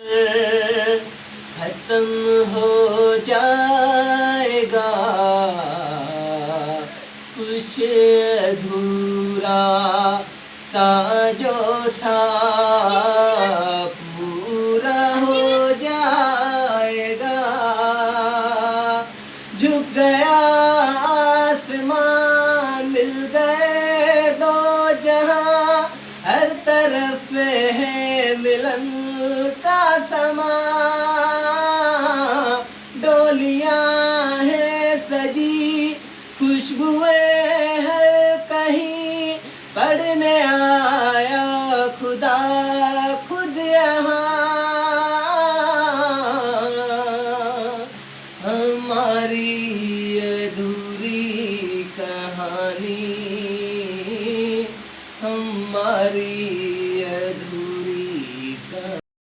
खत्म हो जाएगा कुछ अधूरा सा जो था पूरा हो जाएगा। झुक गया आसमान, मिल गए दो जहां, हर तरफ है मिलन का समा।